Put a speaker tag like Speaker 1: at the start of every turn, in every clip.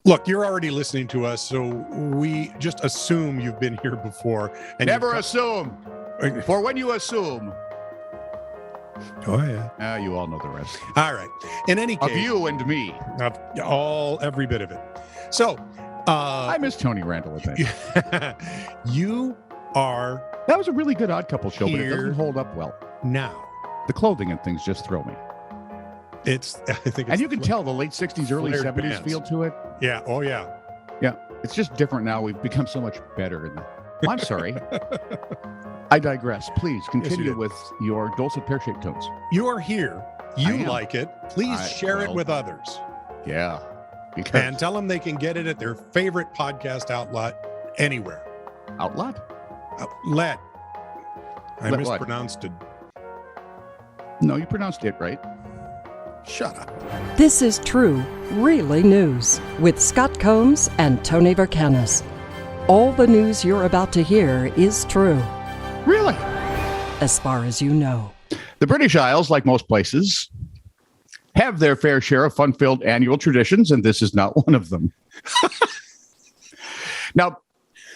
Speaker 1: Look, you're already listening to us, so we just assume you've been here before. And
Speaker 2: Never assume. For when you assume.
Speaker 1: Oh, yeah.
Speaker 2: You all know the rest.
Speaker 1: All right. In any case.
Speaker 2: Of you and me.
Speaker 1: Every bit of it. So.
Speaker 2: I miss Tony Randall with that.
Speaker 1: You are.
Speaker 2: That was a really good Odd Couple show, but it
Speaker 1: here
Speaker 2: doesn't hold up well.
Speaker 1: Now.
Speaker 2: The clothing and things just throw me.
Speaker 1: I think it's.
Speaker 2: And you can tell the late 60s, early 70s
Speaker 1: bands.
Speaker 2: feel to it.
Speaker 1: Yeah. Oh, yeah.
Speaker 2: Yeah. It's just different now. We've become so much better. I'm sorry. I digress. Please continue with your dulcet pear-shaped tones.
Speaker 1: You're here. You like it. Please share it with others.
Speaker 2: Yeah.
Speaker 1: And tell them they can get it at their favorite podcast outlet anywhere.
Speaker 2: Outlet?
Speaker 1: Outlet. I mispronounced it.
Speaker 2: No, you pronounced it right.
Speaker 1: Shut up.
Speaker 3: This is True, Really News with Scott Combs and Tony Vercanis. All the news you're about to hear is true.
Speaker 2: Really?
Speaker 3: As far as you know.
Speaker 2: The British Isles, like most places, have their fair share of fun-filled annual traditions, and this is not one of them. Now,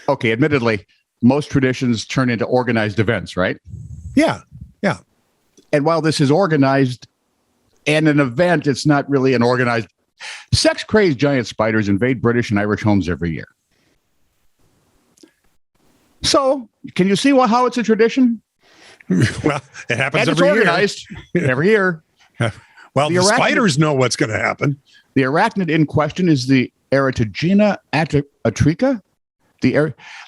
Speaker 2: okay, admittedly, most traditions turn into organized events, right?
Speaker 1: Yeah, yeah.
Speaker 2: And while this is organized and an event, it's not really an organized. Sex-crazed giant spiders invade British and Irish homes every year. So, can you see how it's a tradition?
Speaker 1: Well, it happens
Speaker 2: and
Speaker 1: every
Speaker 2: it's organized every year.
Speaker 1: Well, the spiders know what's going to happen.
Speaker 2: The arachnid in question is the Erytogena atrica.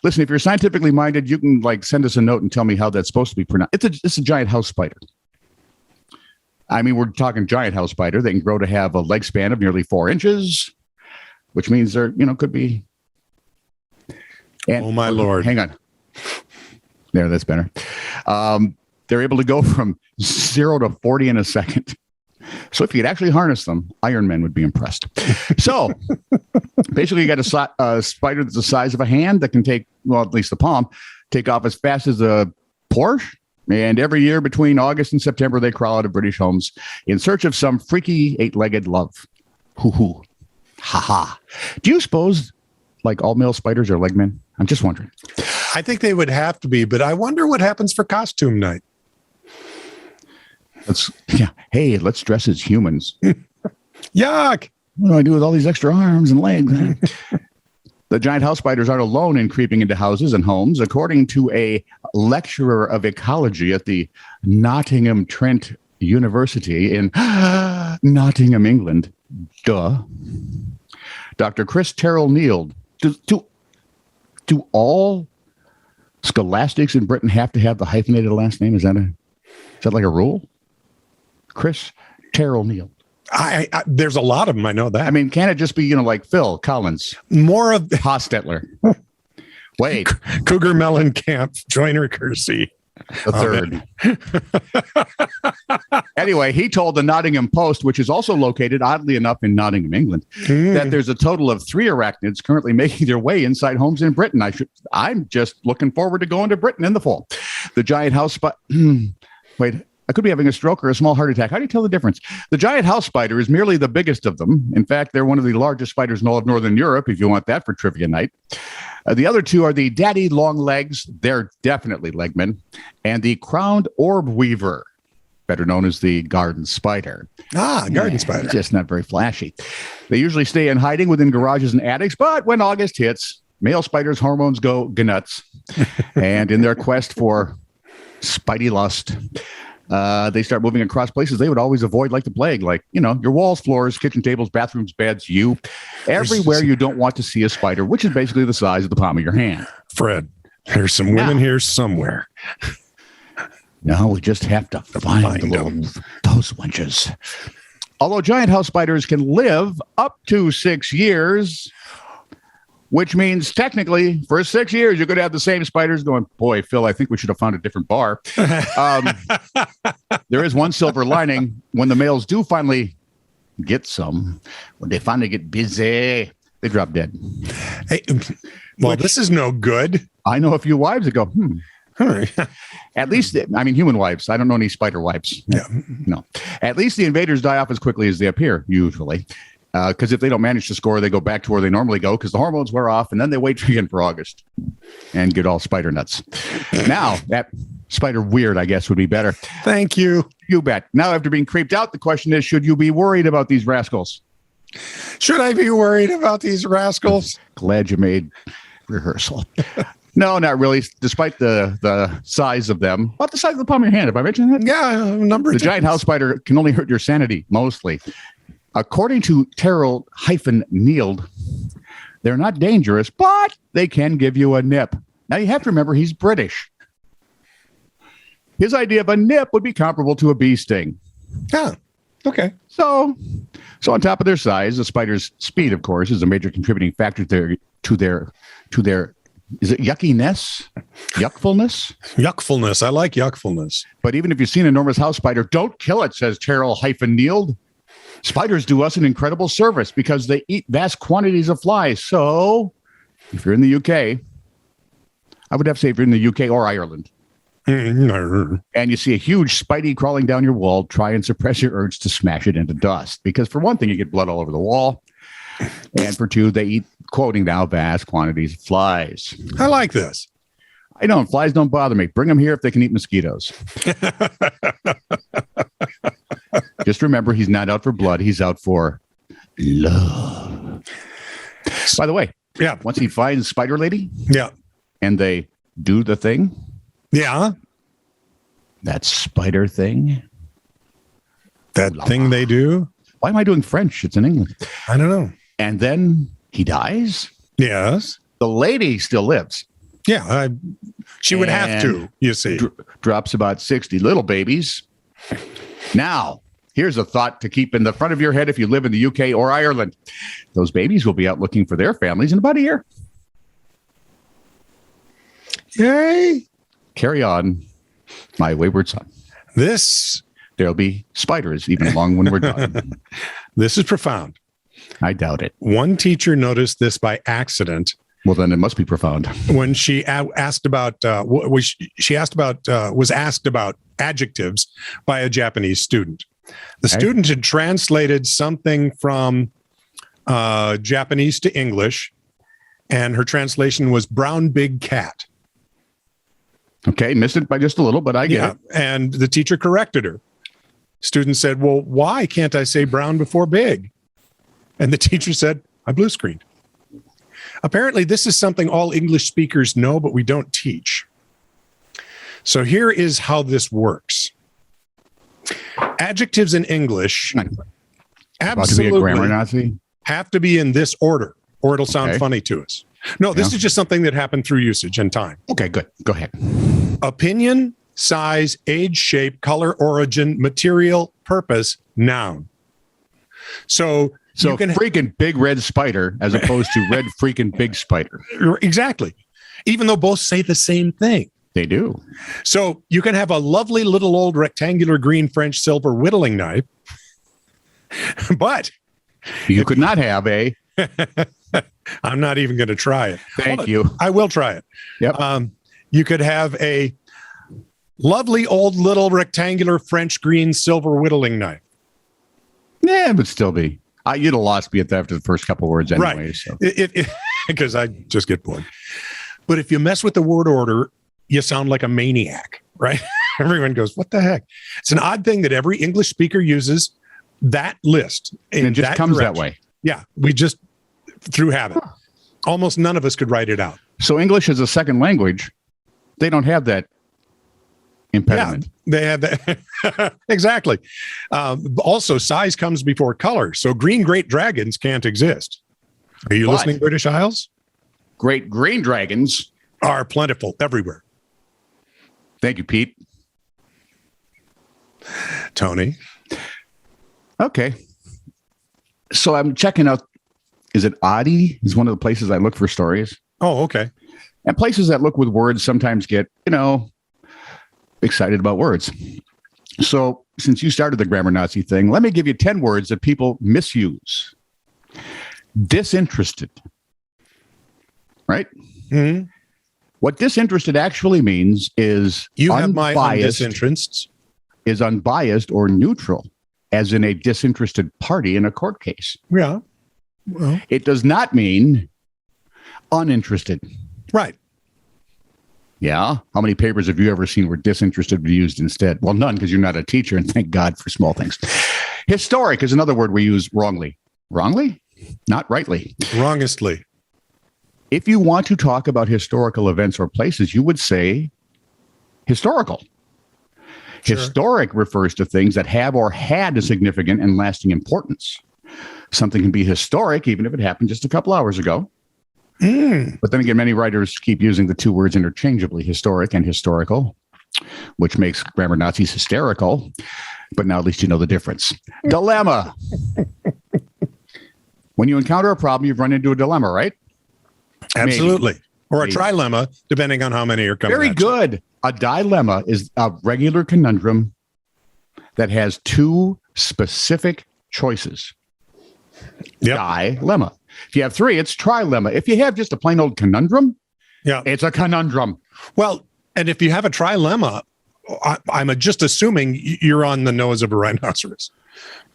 Speaker 2: Listen, if you're scientifically minded, you can send us a note and tell me how that's supposed to be pronounced. It's a giant house spider. I mean, we're talking giant house spider. They can grow to have a leg span of nearly 4 inches, which means they're, could be. And,
Speaker 1: oh, my Lord.
Speaker 2: Hang on. There, that's better. They're able to go from 0 to 40 in a second. So if you could actually harness them, Iron Man would be impressed. So basically, you got a spider that's the size of a hand that can take, well, at least the palm, take off as fast as a Porsche. And every year between August and September, they crawl out of British homes in search of some freaky 8-legged love. Hoo-hoo. Ha-ha. Do you suppose all male spiders are legmen? I'm just wondering.
Speaker 1: I think they would have to be, but I wonder what happens for costume night.
Speaker 2: Hey, let's dress as humans.
Speaker 1: Yuck.
Speaker 2: What do I do with all these extra arms and legs? The giant house spiders aren't alone in creeping into houses and homes. According to a lecturer of ecology at the Nottingham Trent University in Nottingham, England, Dr. Chris Terrell Neild, do all scholastics in Britain have to have the hyphenated last name? Is that like a rule? Chris Terrell Neild.
Speaker 1: I there's a lot of them. I know that.
Speaker 2: I mean, can it just be, like Phil Collins?
Speaker 1: More of
Speaker 2: Hostetler. Wait.
Speaker 1: Cougar Mellencamp, Joyner Kersey.
Speaker 2: The third. Anyway, he told the Nottingham Post, which is also located, oddly enough, in Nottingham, England, that there's a total of 3 arachnids currently making their way inside homes in Britain. I'm just looking forward to going to Britain in the fall. The giant house spider. Wait, I could be having a stroke or a small heart attack. How do you tell the difference? The giant house spider is merely the biggest of them. In fact, they're one of the largest spiders in all of Northern Europe, if you want that for trivia night. The other 2 are the daddy long legs. They're definitely legmen. And the crowned orb weaver, better known as the garden spider.
Speaker 1: Garden spider.
Speaker 2: Just not very flashy. They usually stay in hiding within garages and attics, but when August hits, male spiders' hormones go nuts. And in their quest for spidey lust, they start moving across places they would always avoid like the plague, your walls, floors, kitchen tables, bathrooms, beds, everywhere you don't want to see a spider, which is basically the size of the palm of your hand.
Speaker 1: Fred, there's some women here somewhere.
Speaker 2: No, we just have to find those wenches. Although giant house spiders can live up to 6 years, which means technically for 6 years, you could have the same spiders going, boy, Phil, I think we should have found a different bar. There is one silver lining. When the males do finally get some, when they finally get busy, they drop dead.
Speaker 1: Hey, this is no good.
Speaker 2: I know a few wives that go, At least, human wives. I don't know any spider wives.
Speaker 1: Yeah.
Speaker 2: No. At least the invaders die off as quickly as they appear, usually. Because if they don't manage to score, they go back to where they normally go because the hormones wear off, and then they wait again for August and get all spider nuts. Now, that spider weird, I guess, would be better.
Speaker 1: Thank you.
Speaker 2: You bet. Now, after being creeped out, the question is, should you be worried about these rascals?
Speaker 1: Should I be worried about these rascals?
Speaker 2: Glad you made rehearsal. No, not really. Despite the size of them, about the size of the palm of your hand. Have I mentioned that?
Speaker 1: Yeah, a number of
Speaker 2: The giant house spider can only hurt your sanity, mostly. According to Terrell-Neild, they're not dangerous, but they can give you a nip. Now, you have to remember he's British. His idea of a nip would be comparable to a bee sting.
Speaker 1: Yeah. Okay.
Speaker 2: So on top of their size, the spider's speed, of course, is a major contributing factor to their is it yuckiness? Yuckfulness?
Speaker 1: Yuckfulness. I like yuckfulness.
Speaker 2: But even if you've seen an enormous house spider, don't kill it, says Terrell-Neild. Spiders do us an incredible service because they eat vast quantities of flies. So if you're in the UK, I would have to say if you're in the UK or Ireland, and you see a huge spidey crawling down your wall, try and suppress your urge to smash it into dust. Because for one thing, you get blood all over the wall. And for two, they eat, quoting now, vast quantities of flies.
Speaker 1: I like this.
Speaker 2: I know, flies don't bother me. Bring them here if they can eat mosquitoes. Just remember, he's not out for blood. He's out for love. By the way,
Speaker 1: Yeah.
Speaker 2: once he finds Spider Lady
Speaker 1: Yeah.
Speaker 2: and they do the thing,
Speaker 1: Yeah.
Speaker 2: that spider thing.
Speaker 1: That thing they do.
Speaker 2: Why am I doing French? It's in England.
Speaker 1: I don't know.
Speaker 2: And then he dies.
Speaker 1: Yes.
Speaker 2: The lady still lives.
Speaker 1: Yeah. She would have to, you see.
Speaker 2: Drops about 60 little babies. Now, here's a thought to keep in the front of your head if you live in the UK or Ireland. Those babies will be out looking for their families in about a year.
Speaker 1: Yay.
Speaker 2: Carry on, my wayward son. There'll be spiders even long when we're done.
Speaker 1: This is profound.
Speaker 2: I doubt it.
Speaker 1: One teacher noticed this by accident
Speaker 2: Well, then it must be profound.
Speaker 1: when she asked about was asked about adjectives by a Japanese student. The student had translated something from Japanese to English, and her translation was brown big cat.
Speaker 2: Okay, missed it by just a little, but I get it.
Speaker 1: And the teacher corrected her. Student said, well, why can't I say brown before big? And the teacher said, I blue screened. Apparently, this is something all English speakers know, but we don't teach. So here is how this works. Adjectives in English
Speaker 2: About to be a grammar Nazi?
Speaker 1: have to be in this order, or it'll sound funny to us. No, this is just something that happened through usage and time.
Speaker 2: Okay, good. Go ahead.
Speaker 1: Opinion, size, age, shape, color, origin, material, purpose, noun. So you can
Speaker 2: freaking big red spider as opposed to red freaking big spider.
Speaker 1: Exactly. Even though both say the same thing.
Speaker 2: They do.
Speaker 1: So you can have a lovely little old rectangular green French silver whittling knife, but
Speaker 2: you could not have a.
Speaker 1: I'm not even going to try it.
Speaker 2: Thank you.
Speaker 1: I will try it.
Speaker 2: Yep.
Speaker 1: You could have a lovely old little rectangular French green silver whittling knife.
Speaker 2: Yeah, it would still be. You'd have lost me after the first couple words anyway.
Speaker 1: Right.
Speaker 2: So.
Speaker 1: Because I just get bored. But if you mess with the word order, you sound like a maniac, right? Everyone goes, what the heck? It's an odd thing that every English speaker uses that list.
Speaker 2: And it just comes that way.
Speaker 1: Yeah. We just, through habit. Almost none of us could write it out.
Speaker 2: So English as a second language, they don't have that impediment.
Speaker 1: Yeah, they have that. Exactly. Also, size comes before color. So green great dragons can't exist. Are you listening, British Isles?
Speaker 2: Great green dragons
Speaker 1: are plentiful everywhere.
Speaker 2: Thank you, Pete.
Speaker 1: Tony.
Speaker 2: Okay. So I'm checking out. Is it Oddie? Is one of the places I look for stories.
Speaker 1: Oh, okay.
Speaker 2: And places that look with words sometimes get, excited about words. So since you started the grammar Nazi thing, let me give you 10 words that people misuse. Disinterested. Right?
Speaker 1: Mm-hmm.
Speaker 2: What disinterested actually means is
Speaker 1: you have my disinterests.
Speaker 2: Is unbiased or neutral. as in a disinterested party in a court case.
Speaker 1: Yeah. Well,
Speaker 2: It does not mean uninterested.
Speaker 1: right.
Speaker 2: Yeah. How many papers have you ever seen where disinterested were used instead? Well, none, because you're not a teacher, and thank God for small things. Historic is another word we use wrongly. Wrongly? Not rightly.
Speaker 1: Wrongestly.
Speaker 2: If you want to talk about historical events or places, you would say historical.
Speaker 1: Sure.
Speaker 2: Historic refers to things that have or had a significant and lasting importance. Something can be historic even if it happened just a couple hours ago. But then again, many writers keep using the two words interchangeably, historic and historical, which makes grammar Nazis hysterical. But now at least you know the difference. Dilemma. When you encounter a problem, you've run into a dilemma, right?
Speaker 1: Absolutely.
Speaker 2: Maybe.
Speaker 1: Or a
Speaker 2: Maybe.
Speaker 1: trilemma, depending on how many are coming.
Speaker 2: Very
Speaker 1: at you.
Speaker 2: good. A dilemma is a regular conundrum that has two specific choices.
Speaker 1: Yep.
Speaker 2: Dilemma. If you have three, it's trilemma. If you have just a plain old conundrum,
Speaker 1: Yeah.
Speaker 2: it's a conundrum.
Speaker 1: Well, and if you have a trilemma, I'm just assuming you're on the nose of a rhinoceros.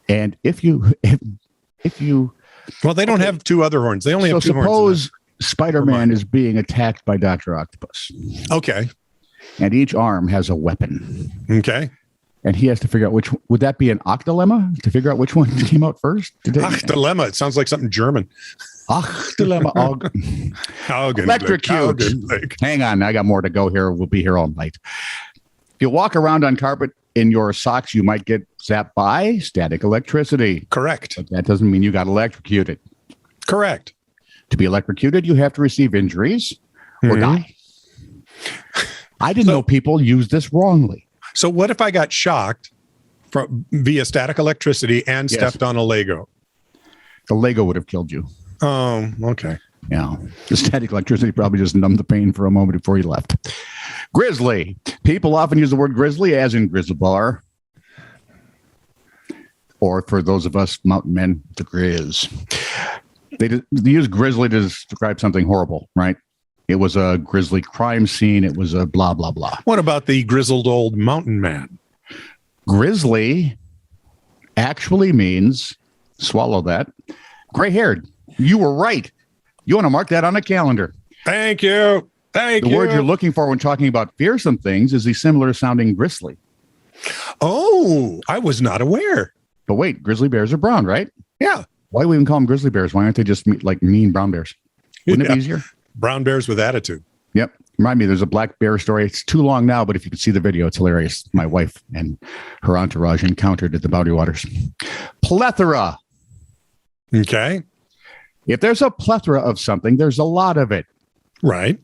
Speaker 2: And if you
Speaker 1: Well, they don't have two other horns. They only
Speaker 2: so
Speaker 1: have two horns.
Speaker 2: suppose Spider-Man is being attacked by Dr. Octopus,
Speaker 1: Okay.
Speaker 2: and each arm has a weapon,
Speaker 1: Okay.
Speaker 2: and he has to figure out which. Would that be an octilemma to figure out which one came out first?
Speaker 1: Dilemma. It sounds like something German.
Speaker 2: Octilemma. Electrocute.
Speaker 1: Augenblick.
Speaker 2: Hang on, I got more to go here. We'll be here all night. If you walk around on carpet in your socks, you might get zapped by static electricity.
Speaker 1: Correct.
Speaker 2: But that doesn't mean you got electrocuted.
Speaker 1: Correct.
Speaker 2: To be electrocuted, you have to receive injuries or die. I didn't know people use this wrongly.
Speaker 1: So what if I got shocked via static electricity and
Speaker 2: Yes.
Speaker 1: stepped on a Lego?
Speaker 2: The Lego would have killed you.
Speaker 1: Oh, okay.
Speaker 2: Yeah. The static electricity probably just numbed the pain for a moment before you left. Grizzly. People often use the word grizzly as in grizzly bar. Or for those of us mountain men, the grizz. They use grizzly to describe something horrible, right? It was a grisly crime scene. It was a blah, blah, blah.
Speaker 1: What about the grizzled old mountain man?
Speaker 2: Grizzly actually means, swallow that, gray-haired. You were right. You want to mark that on a calendar.
Speaker 1: Thank you. Thank
Speaker 2: The
Speaker 1: you.
Speaker 2: word you're looking for when talking about fearsome things is the similar sounding grizzly.
Speaker 1: Oh, I was not aware.
Speaker 2: But wait, grizzly bears are brown, right?
Speaker 1: Yeah.
Speaker 2: Why do we even call them grizzly bears? Why aren't they just like mean brown bears? Wouldn't it
Speaker 1: Yeah.
Speaker 2: be easier?
Speaker 1: Brown bears with attitude.
Speaker 2: Yep. Remind me, there's a black bear story. It's too long now, but if you could see the video, it's hilarious. My wife and her entourage encountered at the Boundary Waters. Plethora.
Speaker 1: Okay.
Speaker 2: If there's a plethora of something, there's a lot of it.
Speaker 1: Right.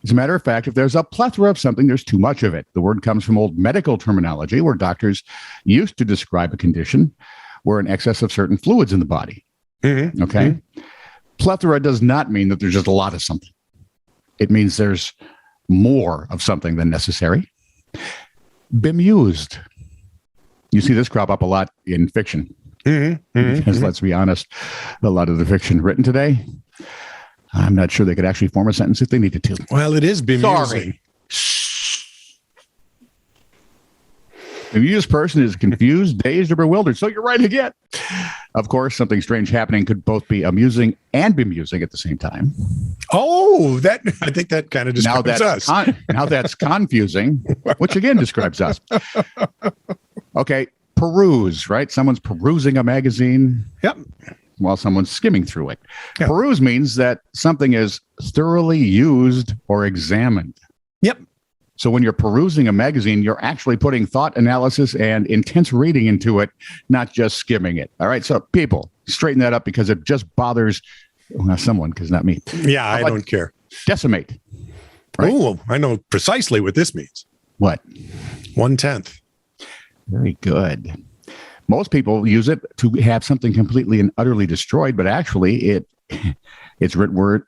Speaker 2: As a matter of fact, if there's a plethora of something, there's too much of it. The word comes from old medical terminology where doctors used to describe a condition where an excess of certain fluids in the body.
Speaker 1: Mm-hmm.
Speaker 2: Okay. Plethora does not mean that there's just a lot of something. It means there's more of something than necessary. Bemused. You see this crop up a lot in fiction. Because let's be honest, a lot of the fiction written today, I'm not sure they could actually form a sentence if they needed to.
Speaker 1: Well, it is bemusing.
Speaker 2: Sorry. The amused person is confused, dazed, or bewildered. So you're right again. Of course, something strange happening could both be amusing and bemusing at the same time.
Speaker 1: Oh, that I think that kind of
Speaker 2: Now
Speaker 1: describes us.
Speaker 2: now that's confusing, which again describes us. Okay, peruse, right? Someone's perusing a magazine.
Speaker 1: Yep.
Speaker 2: While someone's skimming through it.
Speaker 1: Yeah.
Speaker 2: Peruse means that something is thoroughly used or examined.
Speaker 1: Yep.
Speaker 2: So when you're perusing a magazine, you're actually putting thought, analysis, and intense reading into it, not just skimming it. All right. So people, straighten that up because it just bothers someone, because not me.
Speaker 1: Yeah, I don't care.
Speaker 2: Decimate. Right.
Speaker 1: Oh, I know precisely what this means.
Speaker 2: What?
Speaker 1: 1/10.
Speaker 2: Very good. Most people use it to have something completely and utterly destroyed, but actually its root word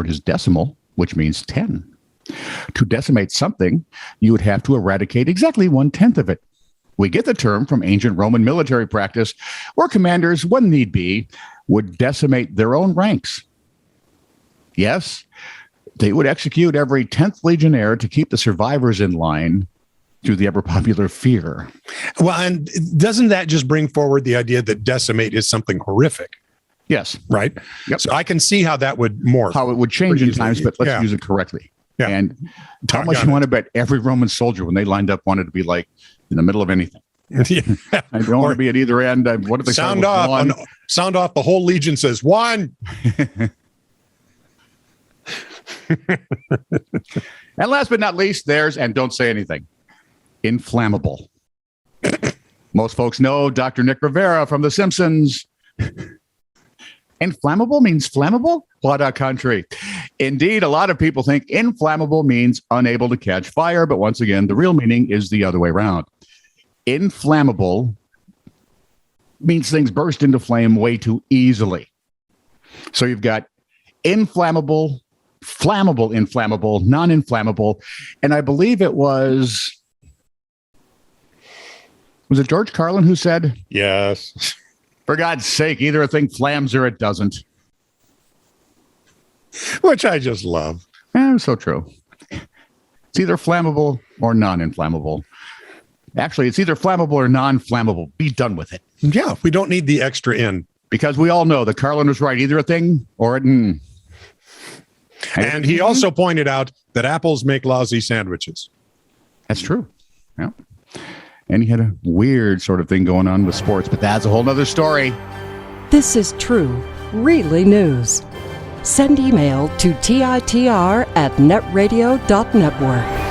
Speaker 2: is decimal, which means 10. To decimate something, you would have to eradicate exactly 1/10 of it. We get the term from ancient Roman military practice, where commanders, when need be, would decimate their own ranks. Yes, they would execute every 10th legionnaire to keep the survivors in line to the ever popular fear.
Speaker 1: Well, and doesn't that just bring forward the idea that decimate is something horrific,
Speaker 2: Yes.
Speaker 1: right?
Speaker 2: Yep.
Speaker 1: So I can see how that would morph.
Speaker 2: How it would change in times, but let's
Speaker 1: Yeah.
Speaker 2: use it correctly.
Speaker 1: Yeah.
Speaker 2: And how much
Speaker 1: Got
Speaker 2: you
Speaker 1: it.
Speaker 2: want to bet every Roman soldier when they lined up wanted to be like in the middle of anything.
Speaker 1: Yeah.
Speaker 2: I don't want to be at either end. What if they
Speaker 1: Sound
Speaker 2: start with
Speaker 1: off.
Speaker 2: one?
Speaker 1: Sound off. The whole legion says one.
Speaker 2: And last but not least, there's, and don't say anything, inflammable. Most folks know Dr. Nick Rivera from The Simpsons. Inflammable means flammable? What a country. Indeed, a lot of people think inflammable means unable to catch fire, but once again, the real meaning is the other way around. Inflammable means things burst into flame way too easily. So you've got inflammable, flammable, inflammable, non-inflammable, and I believe it was it George Carlin who said,
Speaker 1: Yes.
Speaker 2: for God's sake, either a thing flams or it doesn't.
Speaker 1: Which I just love.
Speaker 2: So true. It's either flammable or non-inflammable. Actually, it's either flammable or non-flammable. Be done with it.
Speaker 1: Yeah. We don't need the extra in.
Speaker 2: Because we all know that Carlin was right. Either a thing or it.
Speaker 1: And he also pointed out that apples make lousy sandwiches.
Speaker 2: That's true. Yeah. And he had a weird sort of thing going on with sports, but that's a whole nother story.
Speaker 3: This is true, really news. Send email to TiTR@netradio.network.